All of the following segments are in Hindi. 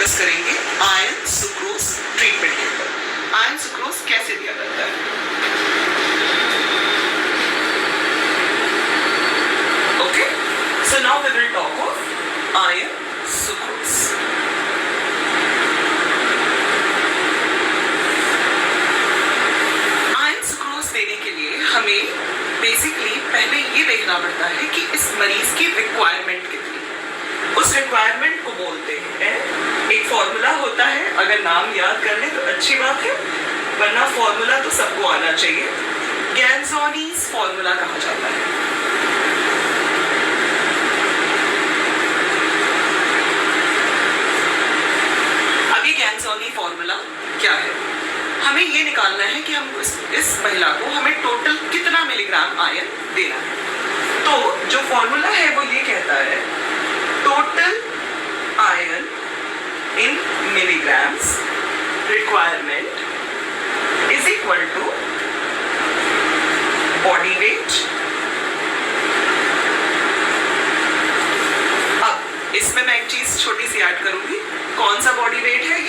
डिस्कस करेंगे आयरन सुक्रोज ट्रीटमेंट के ऊपर। आयरन सुक्रोज कैसे दिया जाता है? Okay, so now we will talk of iron sucrose. Iron sucrose देने के लिए हमें बेसिकली पहले ये देखना पड़ता है कि इस मरीज की रिक्वायरमेंट कितनी है। उस रिक्वायरमेंट को बोलते हैं, एक फॉर्मूला होता है, अगर नाम याद कर ले तो अच्छी बात है, वरना फॉर्मूला तो सबको आना चाहिए। गैंजोनीज फॉर्मूला कहा जाता है। अब ये गैंजोनी फॉर्मूला क्या है? हमें ये निकालना है कि हम इस महिला को हमें टोटल कितना मिलीग्राम आयरन देना है। तो जो फॉर्मूला है वो ये कहता है, total iron in milligrams requirement is equal to body weight. अब इसमें मैं एक चीज छोटी सी ऐड करूंगी। कौन सा बॉडी वेट है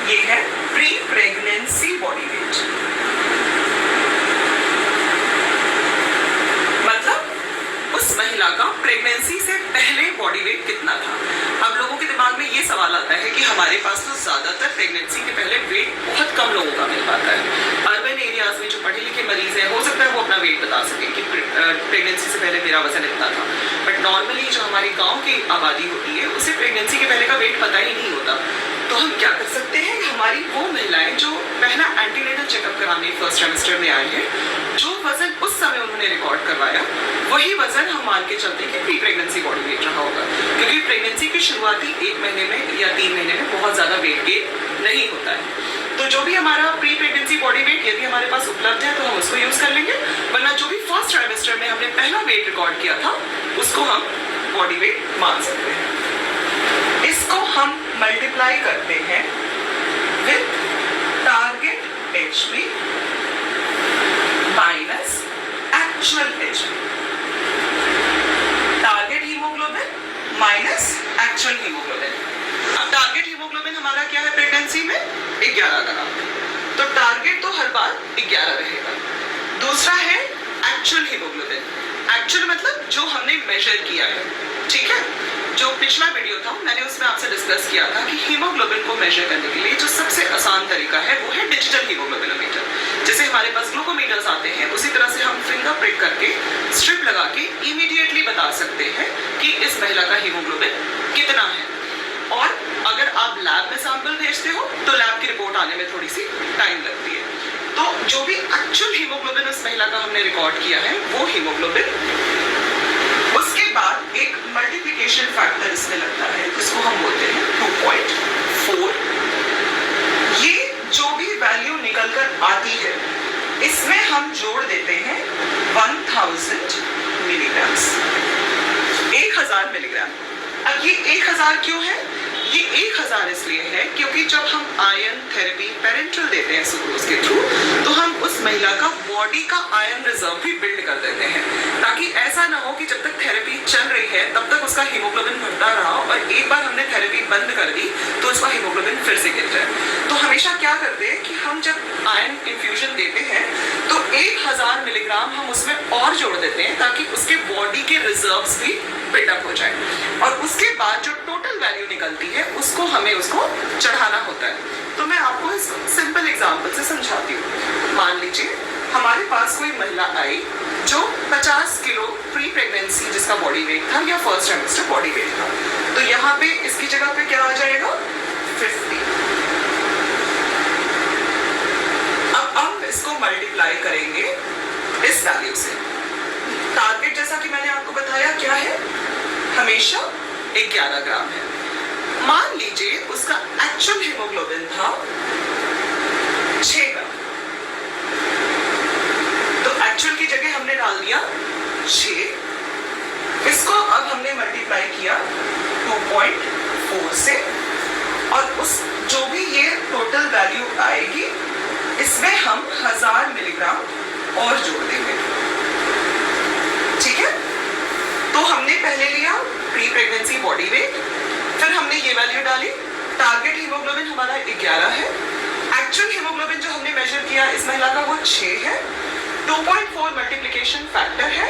ये है प्री प्रेगनेंसी बॉडी वेट। मतलब उस महिला का प्रेगनेंसी से पहले बॉडी वेट कितना था। अब लोगों के दिमाग में ये सवाल आता है कि हमारे पास तो ज्यादातर प्रेगनेंसी के पहले वेट बहुत कम लोगों का मिल पाता है। अर्बन एरियाज में जो पढ़े लिखे मरीज हैं, हो सकता है वो अपना वेट बता सके कि प्रेगनेंसी से पहले मेरा वजन इतना था, बट नॉर्मली जो हमारे गांव की आबादी होती है उसे प्रेगनेंसी के पहले का वेट पता ही नहीं होता। तो हम क्या कर सकते हैं, हमारी वो महिलाएं जो पहला एंटीनेटल चेकअप कराने फर्स्ट ट्राइमेस्टर में आई हैं, जो वजन उस समय उन्होंने रिकॉर्ड करवाया वही वजन हम मान के चलते हैं कि प्री प्रेगनेंसी बॉडी वेट रहा होगा। क्योंकि प्रेगनेंसी की शुरुआती 1 महीने में या 3 महीने में बहुत ज्यादा वेट गेन नहीं होता है। तो जो भी हमारा प्री प्रेगनेंसी बॉडी वेट यदि हमारे पास उपलब्ध है तो हम उसको यूज कर लेंगे, वरना जो भी फर्स्ट ट्राइमेस्टर में हमने पहला वेट रिकॉर्ड किया था उसको हम बॉडी वेट मान सकते हैं। इसको हम मल्टीप्लाई करते हैं with target HB minus actual HB. Target haemoglobin minus actual haemoglobin. अब टारगेट हीमोग्लोबिन हमारा क्या है प्रेगनेंसी में? 11 ग्राम। तो टारगेट तो हर बार 11 रहेगा। दूसरा है एक्चुअल हीमोग्लोबिन। एक्चुअल मतलब जो हमने मेजर किया है, ठीक है। जो पिछला वीडियो था मैंने उसमें आपसे डिस्कस किया था कि हीमोग्लोबिन को मेजर करने के लिए जो सबसे आसान तरीका है वो है डिजिटल हीमोग्लोबिनोमीटर। जैसे हमारे पास ग्लूकोमीटर्स आते हैं उसी तरह से हम फिंगर प्रिक करके स्ट्रिप लगा के इमीडिएटली बता सकते हैं कि इस महिला का हीमोग्लोबिन कितना है। और अगर आप लैब में सैंपल भेजते हो तो लैब की रिपोर्ट आने में थोड़ी सी टाइम लगती है। तो जो भी एक्चुअल हीमोग्लोबिन उस महिला का हमने रिकॉर्ड किया है वो हीमोग्लोबिन, उसके बाद एक मल्टीप्लिकेशन फैक्टर इसमें लगता है जिसको हम बोलते हैं 2.4। ये जो भी वैल्यू निकलकर आती है इसमें हम जोड़ देते हैं 1000 मिलीग्राम। 1000 मिलीग्राम। अब ये 1000 क्यों है? ये 1000 इसलिए है क्योंकि जब हम आयरन थेरेपी पेरेंट्रल देते हैं सुक्रोज के थ्रू तो हम उस महिला का बॉडी का आयरन रिजर्व भी बिल्ड कर देते हैं, ताकि ऐसा ना हो कि जब तक थेरेपी चल रही है तब तक उसका हीमोग्लोबिन बढ़ता रहा और एक बार हमने थेरेपी बंद कर दी तो उसका हीमोग्लोबिन फिर से गिर जाए। तो हमेशा क्या करते हैं कि हम जब आयरन इन्फ्यूजन देते हैं तो 1000 मिलीग्राम हम उसमें और जोड़ देते हैं ताकि उसके बॉडी के रिजर्व्स भी बिल्डअप हो जाए, और उसके बाद जो टोटल वैल्यू निकलती है उसको हमें उसको चढ़ाना होता है। तो मैं आपको इस सिंपल एग्जांपल से समझाती हूँ। मान लीजिए हमारे पास कोई महिला आई जो 50 किलो प्री प्रेगनेंसी जिसका बॉडी वेट था या फर्स्ट ट्राइमेस्टर बॉडी वेट था, तो यहाँ पे इसकी जगह पे क्या आ जाएगा 50। अब हम इसको मल्टीप्लाई करेंगे इस वैल्यू से। टारगेट जैसा कि मैंने आपको बताया क्या है, हमेशा 11 ग्राम है। मान लीजिए उसका एक्चुअल हीमोग्लोबिन था 6 ग्राम, तो एक्चुअल की जगह हमने डाल दिया 6। इसको अब हमने मल्टीप्लाई किया 2.4 से, और उस जो भी ये टोटल वैल्यू आएगी इसमें हम 1000 मिलीग्राम और जोड़ देंगे, ठीक है। तो हमने पहले लिया प्री प्रेगनेंसी बॉडी वेट, फिर हमने ये वैल्यू डाली टारगेट हीमोग्लोबिन हमारा 11 है, एक्चुअल हीमोग्लोबिन जो हमने मेजर किया इस महिला का वो 6 है, 2.4 मल्टीप्लिकेशन फैक्टर है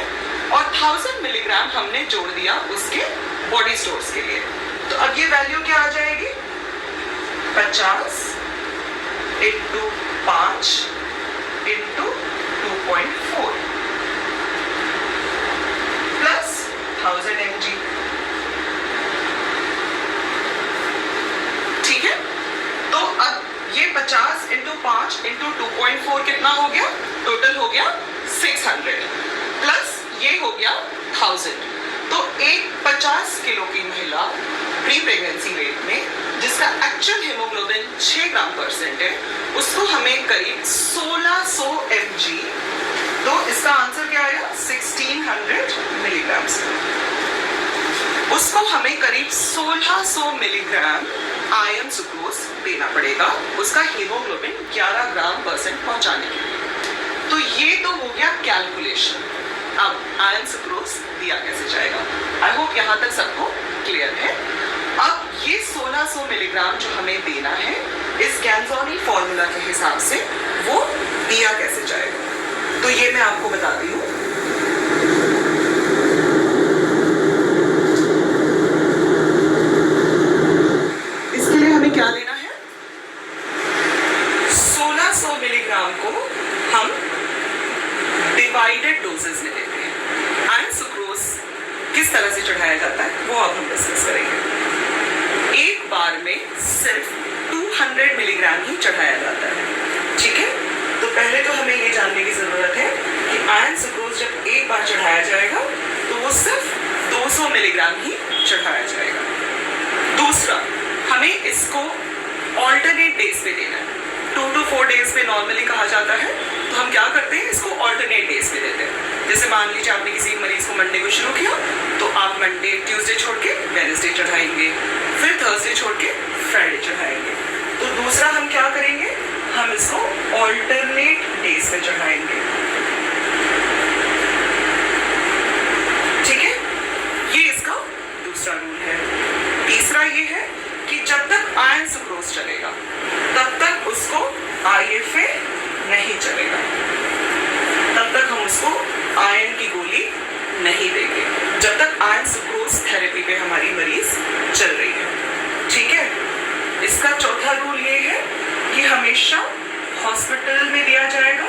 और 1000 मिलीग्राम हमने जोड़ दिया उसके बॉडी स्टोर्स के लिए। तो अब ये वैल्यू क्या आ जाएगी, 50 इंटू 5 इंटू 2.4 प्लस 1000 mg। ठीक है, तो अब ये 50 इंटू 5 इंटू 2.4 कितना हो गया, टोटल हो गया 600 प्लस ये हो गया 1000। तो एक 50 किलो की महिला प्री प्रेगनेंसी वेट में जिसका एक्चुअल हीमोग्लोबिन 6 ग्राम % है, उसको हमें करीब 1600 mg, तो इसका आंसर क्या आया 1600 मिलीग्राम, उसको हमें करीब 1600 मिलीग्राम आयरन सुक्रोज देना पड़ेगा उसका हीमोग्लोबिन 11 ग्राम % पहुंचाने के लिए। तो ये तो हो गया कैलकुलेशन। अब आयरन सुक्रोज दिया कैसे जाएगा, आई होप यहां तक सबको क्लियर है। अब ये 1600 मिलीग्राम जो हमें देना है इस गैंज़ोनी फॉर्मूला के हिसाब से वो दिया कैसे जाएगा, तो ये मैं आपको बताती हूँ। इसके लिए हमें क्या लेना है, 1600 मिलीग्राम को हम डिवाइडेड डोजेस में लेते हैं। आयरन सुक्रोज किस तरह से चढ़ाया जाता है वो अब हम डिस्कस करेंगे। एक बार में सिर्फ 200 मिलीग्राम ही चढ़ाया जाता है, ठीक है। तो पहले तो हमें ये जानने की जरूरत है कि आयरन सुक्रोज जब एक बार चढ़ाया जाएगा तो वो सिर्फ 200 मिलीग्राम ही चढ़ाया जाएगा। दूसरा, हमें इसको ऑल्टरनेट डेज पे देना है। 2 to 4 डेज पे नॉर्मली कहा जाता है, तो हम क्या करते हैं इसको ऑल्टरनेट डेज पे देते हैं। जैसे मान लीजिए आपने किसी मरीज को मंडे को शुरू किया, तो आप मंडे ट्यूसडे छोड़ के वेडनेसडे चढ़ाएंगे, फिर थर्सडे छोड़ के फ्राइडे चढ़ाएंगे। तो दूसरा हम क्या करेंगे, हम इसको ऑल्टरनेट डेज पे चढ़ाएंगे, ठीक है। ये इसका दूसरा रूल है। तीसरा ये है कि जब तक आयरन सुक्रोज चलेगा तब तक उसको IFA नहीं चलेगा, तब तक हम उसको आयरन की गोली नहीं देंगे, जब तक आयरन सुक्रोज थेरेपी पे हमारी मरीज चल रही है, ठीक है। इसका चौथा रूल ये है कि हमेशा हॉस्पिटल में दिया जाएगा,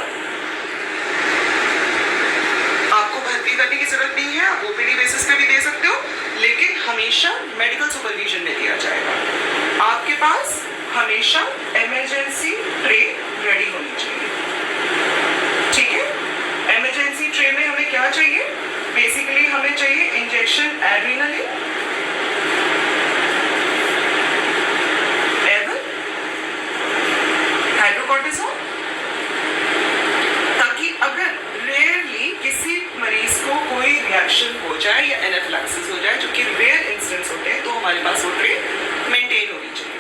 आपको भर्ती करने की जरूरत नहीं है, आप OPD बेसिस पे भी दे सकते हो, लेकिन हमेशा मेडिकल सुपरविजन में दिया जाएगा। आपके पास हमेशा इमरजेंसी ट्रे रेडी होनी चाहिए, ठीक है। इमरजेंसी ट्रे में हमें क्या चाहिए, बेसिकली हमें चाहिए इंजेक्शन एड्रेनालिन, एवन, हाइड्रोकॉर्टिसोन, ताकि अगर रेयरली किसी मरीज को कोई रिएक्शन हो जाए या एनाफिलैक्सिस हो जाए, जो कि रेयर इंस्टेंस होते हैं, तो हमारे पास वो ट्रे मेंटेन होनी चाहिए।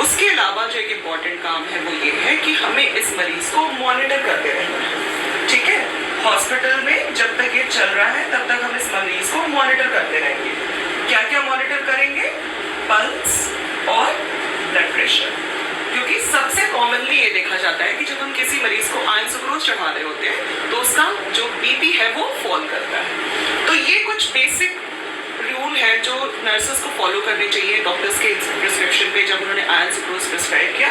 उसके अलावा जो एक इम्पॉर्टेंट काम है वो ये है कि हमें इस मरीज को मॉनिटर करते रहना है, ठीक है। हॉस्पिटल में जब तक ये चल रहा है तब तक हम इस मरीज को मॉनिटर करते रहेंगे। क्या क्या मॉनिटर करेंगे, पल्स और ब्लड प्रेशर, क्योंकि सबसे कॉमनली ये देखा जाता है कि जब हम किसी मरीज को आयरन सुक्रोज चढ़ा रहे होते हैं तो उसका जो BP है वो फॉल करता है। तो ये कुछ बेसिक रूल है जो नर्सेस को फॉलो करने चाहिए डॉक्टर्स के प्रिस्क्रिप्शन पे जब उन्होंने आयरन सुक्रोज प्रिस्क्राइब किया।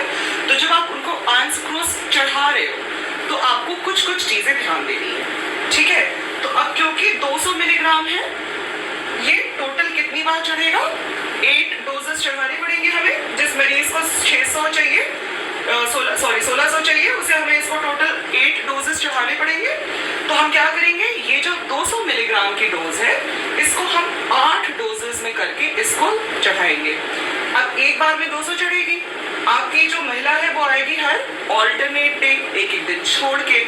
तो जब आप उनको आयरन सुक्रोज चढ़ा रहे हो तो आपको कुछ कुछ चीजें ध्यान देनी है, ठीक है। तो अब क्योंकि 200 मिलीग्राम है, ये टोटल कितनी बार चढ़ेगा, 8 डोजेस चढ़ाने पड़ेंगे हमें। जिस मरीज को 600 चाहिए 1600 चाहिए, उसे हमें इसको टोटल 8 डोजेस चढ़ाने पड़ेंगे। तो हम क्या करेंगे, ये जो 200 मिलीग्राम की डोज है इसको हम 8 डोजेस में करके इसको चढ़ाएंगे। अब एक बार में 200 चढ़ेगी, आपकी जो महिला है वो आएगी हर ऑल्टरनेट डे, एक एक दिन छोड़ के।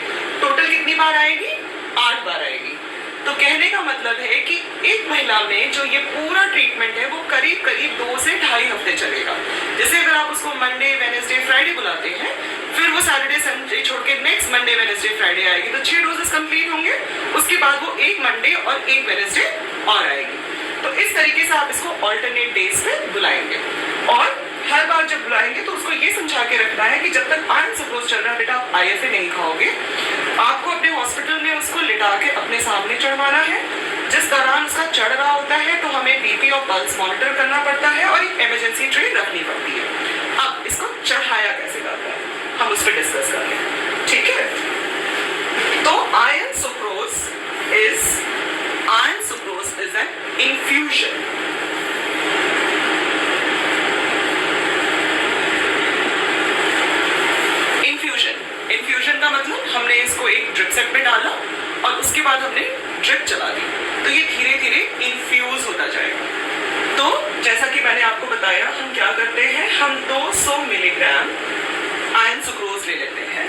टोटल कितनी बार आएगी, 8 बार आएगी। तो कहने का मतलब है कि एक महिला में जो ये पूरा ट्रीटमेंट है वो करीब करीब 2 से 2.5 हफ्ते चलेगा। जैसे अगर आप उसको मंडे वेडनेसडे फ्राइडे बुलाते हैं, फिर वो सैटरडे संडे छोड़ के नेक्स्ट मंडे वेडनेसडे फ्राइडे आएगी, तो 6 डोजेस कंप्लीट होंगे। उसके बाद वो एक मंडे और एक वेडनेसडे और आएगी। तो इस तरीके से आप इसको ऑल्टरनेट डेज पे बुलाएंगे। और हर बार जब बुलाएंगे तो उसको ये समझा के रखना है कि जब तक आयरन सुक्रोज चल रहा है बेटा आप IFA नहीं खाओगे, आपको अपने हॉस्पिटल में उसको लिटा के अपने सामने चढ़वाना है। जिस दौरान उसका चढ़ रहा होता है तो हमें BP और पल्स मॉनिटर करना पड़ता है और एक इमरजेंसी ट्रे रखनी पड़ती है। अब इसको चढ़ाया कैसे जाता है हम उस पर डिस्कस कर लें, ठीक है। तो iron sucrose is an infusion. Infusion का मतलब हमने इसको एक ड्रिप सेट में डाला और उसके बाद हमने ड्रिप चला दी, तो ये धीरे धीरे इन्फ्यूज होता जाएगा। तो जैसा कि मैंने आपको बताया हम क्या करते हैं, हम 200 मिलीग्राम आयरन सुक्रोज ले लेते हैं,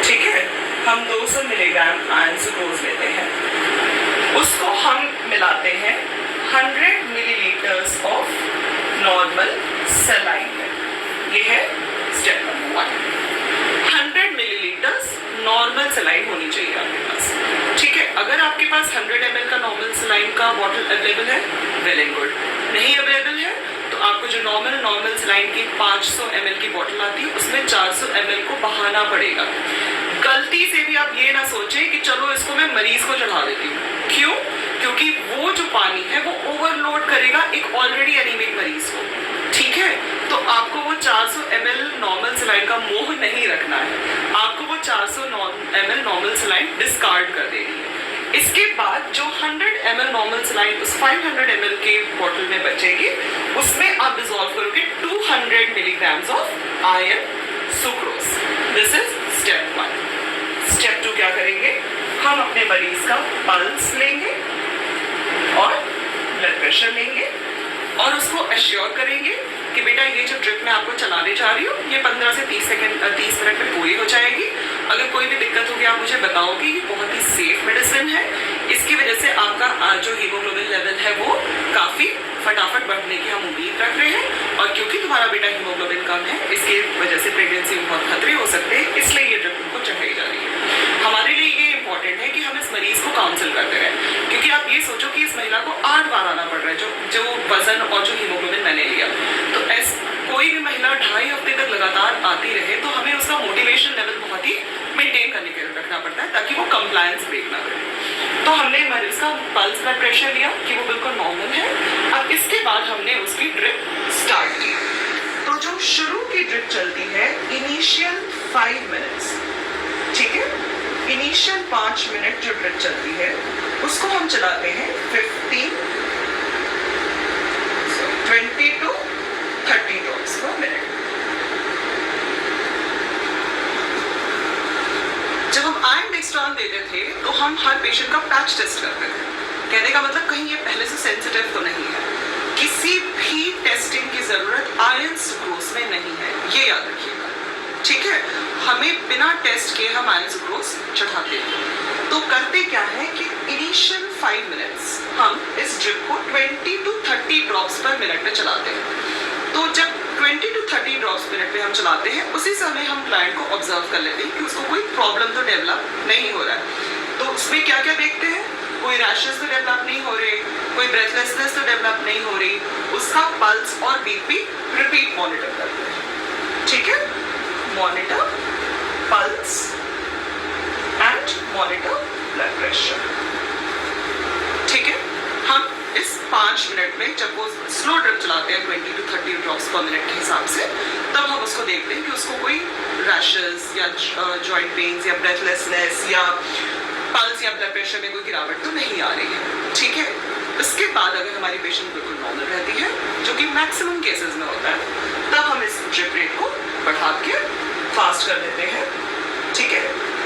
ठीक है। हम 200 मिलीग्राम आयरन सुक्रोज लेते हैं, उसको हम मिलाते हैं 100 मिलीलीटर्स ऑफ नॉर्मल सलाइन में। ये है step number 1। 100 millilitres normal saline होनी चाहिए आपके पास, ठीक है। अगर आपके पास 100 ml का नॉर्मल सलाइन का बॉटल अवेलेबल है, वेल एंड गुड। नहीं अवेलेबल है तो आपको जो नॉर्मल सलाइन की 500 ml की बॉटल आती है उसमें 400 ml को बहाना पड़ेगा। गलती से भी आप ये ना सोचें कि चलो इसको मैं मरीज को चढ़ा देती हूँ। क्यों? क्योंकि वो जो पानी है वो ओवरलोड करेगा एक ऑलरेडी एनीमिक मरीज को, ठीक है। तो आपको वो 400 ml नॉर्मल सलाइन का मोह नहीं रखना है, आपको वो 400 ml नॉर्मल सलाइन डिस्कार्ड कर देनी है। इसके बाद जो 100 ml नॉर्मल सलाइन उस 500 ml के बॉटल में बचेगी, उसमें आप डिसॉल्व करोगे 200 milligrams of iron sucrose. This is step 1। Step 2 क्या करेंगे, हम अपने मरीज का पल्स लेंगे और ब्लड प्रेशर लेंगे और उसको एश्योर करेंगे कि बेटा ये जो ड्रिप मैं आपको चलाने जा रही हूँ ये 15 से 30 मिनट में पूरी हो जाएगी। अगर कोई भी दिक्कत होगी आप मुझे बताओगे। ये बहुत ही सेफ मेडिसिन है, इसकी वजह से आपका जो हीमोग्लोबिन लेवल है वो काफी फटाफट बढ़ने की हम उम्मीद रख रहे हैं। और क्योंकि तुम्हारा बेटा हीमोग्लोबिन कम है इसकी वजह से प्रेगनेंसी में बहुत खतरे हो सकते हैं, इसलिए ये ड्रिप उनको चढ़ाई जा रही है। हमारे लिए ये इंपॉर्टेंट है कि हम इस मरीज को काउंसिल करते रहें, क्योंकि आप ये सोचो कि इस महिला को 8 बार आना पड़ रहा है जो वजन और जो हीमोग्लोबिन मैंने लिया। तो कोई भी महिला 2.5 हफ्ते तक लगातार आती रहे तो हमें उसका मोटिवेशन लेवल बहुत ही मेंटेन करने के लिए रखना पड़ता है ताकि वो कंप्लायंस ब्रेक ना करे। तो हमने मरीज का पल्स ब्लड प्रेशर लिया कि वो बिल्कुल नॉर्मल है। अब इसके बाद हमने उसकी ड्रिप स्टार्ट की। तो जो शुरू की ड्रिप चलती है इनिशियल 5 मिनट्स, ठीक है। इनिशियल 5 मिनट जो ड्रिप चलती है उसको हम चलाते हैं 20 to 30 ड्रॉप्स पर मिनट। जब हम आयरन डेक्स्ट्रान देते थे तो हम हर पेशेंट का पैच टेस्ट करते थे। कहने का मतलब कहीं ये पहले से सेंसिटिव तो नहीं है। किसी भी टेस्टिंग की जरूरत आयरन सुक्रोज में नहीं है, ये याद रखिएगा, ठीक है। हमें बिना टेस्ट के हम आयरन सुक्रोज चढ़ाते हैं। तो करते क्या है कि इनिशियल 5 मिनट्स हम इस ड्रिप को 20 to 30 ड्रॉप्स पर मिनट में चलाते हैं। तो जब 20 to 30 ड्रॉप्स मिनट में हम चलाते हैं उसी समय हम क्लाइंट को ऑब्जर्व कर लेते हैं कि उसको कोई प्रॉब्लम तो डेवलप नहीं हो रहा है। तो उसमें क्या क्या देखते हैं, कोई रैशेस तो डेवलप नहीं हो रहे, कोई ब्रेथलेसनेस तो डेवलप नहीं हो रही, उसका पल्स और BP रिपीट मॉनिटर करते हैं, ठीक है। Monitor pulse and monitor blood pressure, ठीक है। हम इस 5 मिनट में जब वो स्लो ड्रिप चलाते हैं 20 to 30 ड्रॉप्स पर मिनट के हिसाब से, तब हम उसको देखते हैं कि उसको कोई रैशेस या जॉइंट पेन्स या ब्रेथलेसनेस या पल्स या ब्लड प्रेशर में कोई गिरावट तो नहीं आ रही है, ठीक है। इसके बाद अगर हमारी पेशेंट बिल्कुल नॉर्मल रहती है, जो कि मैक्सिमम केसेस में होता है, तब हम इस ड्रिप रेट को बढ़ा के फास्ट कर देते हैं, ठीक है।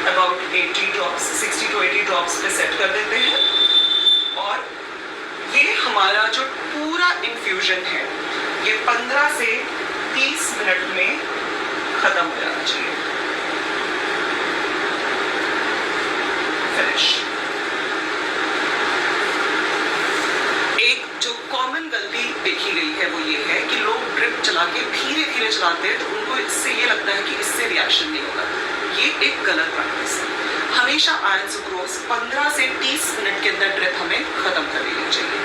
अबाउट 80 ड्रॉप्स 60 to 80 ड्रॉप्स पे सेट कर देते हैं। और ये हमारा जो पूरा इन्फ्यूजन है ये 15 से 30 मिनट में खत्म हो जाना चाहिए। फिनिश। एक जो कॉमन गलती देखी गई है वो ये है कि लोग ड्रिप चला के धीरे धीरे चलाते हैं तो उनको इससे ये लगता है कि इससे रिएक्शन नहीं होगा। ये एक गलत प्रैक्टिस है। हमेशा आयरन सुक्रोज 15 से 30 मिनट के अंदर ड्रिप हमें खत्म कर लेनी चाहिए।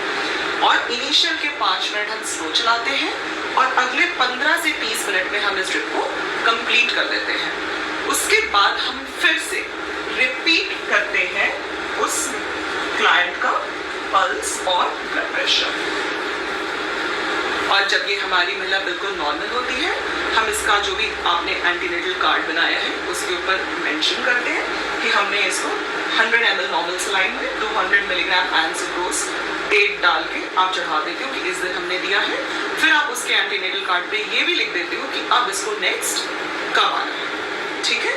और इनिशियल के 5 मिनट हम स्लो चलाते हैं और अगले 15 से मिनट में हम इस ड्रिप को कंप्लीट कर देते हैं। उसके बाद हम फिर से रिपीट करते हैं उस क्लाइंट का पल्स और ब्लड प्रेशर। और जब ये हमारी महिला बिल्कुल नॉर्मल होती है, हम इसका जो भी आपने एंटीनेटल कार्ड बनाया है उसके ऊपर मेंशन करते हैं कि हमने इसको 100 ml नॉर्मल सलाइन में 200 मिलीग्राम आयरन सुक्रोज डेट डाल के आप चढ़ा देते हो कि इस दिन हमने दिया है। फिर आप उसके एंटीनेटल कार्ड पे ये भी लिख देते हो कि अब इसको नेक्स्ट कब आना है। ठीक है,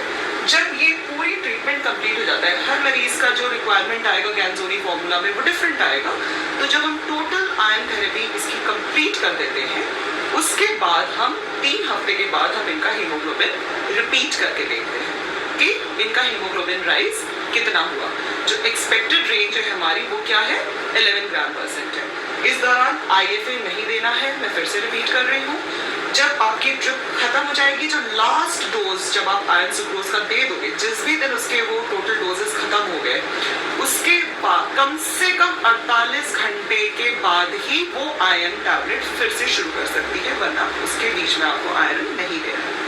जब ये पूरी ट्रीटमेंट कंप्लीट हो जाता है, हर मरीज का जो रिक्वायरमेंट आएगा गैंजोनी फॉर्मूला में वो डिफरेंट आएगा। तो जब हम टोटल आयरन थेरेपी इसकी कंप्लीट कर देते हैं, उसके बाद हम 3 हफ्ते के बाद हम इनका हीमोग्लोबिन रिपीट करके देखते हैं कि इनका हीमोग्लोबिन राइज कितना हुआ। जो एक्सपेक्टेड रेंज है हमारी वो क्या है, 11 ग्राम % है। इस दौरान IFA नहीं देना है, मैं फिर से रिपीट कर रही हूँ। जब आपकी ड्रिप खत्म हो जाएगी, जो लास्ट डोज जब आप आयरन सुक्रोज का दे दोगे, जिस भी दिन उसके वो टोटल डोजेस खत्म हो गए, उसके बाद कम से कम 48 घंटे के बाद ही वो आयरन टैबलेट फिर से शुरू कर सकती है, वरना उसके बीच में आपको आयरन नहीं देना है।